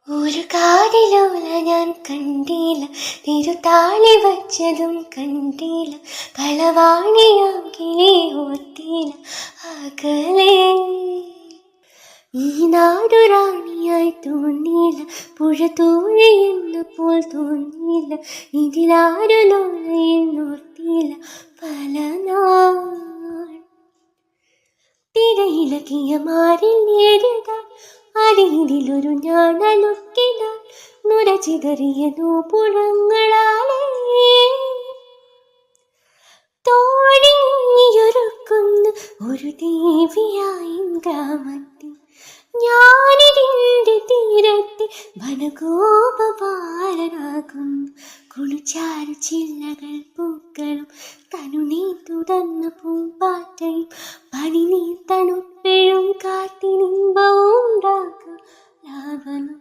ഒരു കാതിലോല ഞാൻ കണ്ടില്ല, തിരുതാളി വച്ചതും കണ്ടില്ല, കളവാണിയാം കിളി ഓർത്തില്ല അകലേ. ഈ നാടുറാണിയായി തോന്നിയില്ല, പുഴ തോഴിയെന്നപ്പോൾ തോന്നിയില്ല, ഇതിലാരുലോലയെന്നോർത്തില്ല പല നാൾ. തിരയിലകിയ മാറിൽ നേരിടാൻ അരിയിലൊരു ഞാനലുക്കിടാൻ നുര ചിതറിയ നൂപുഴങ്ങളാലേ തോണിയൊരുക്കുന്ന ഒരു ദേവിയായി ഗ്രാമത്തിൽ ഞാനിതിൻ്റെ തീരത്തെ വനഗോപവാലനാകുന്നു. കുളിച്ചാറ് ചില്ലകൾ പൂക്കളും തനുനീ തുടർന്ന പൂമ്പാറ്റയും പനിനീ തണുപ്പെഴും കാറ്റിനിമ്പവും ഉണ്ടാക്കും ലാവണം.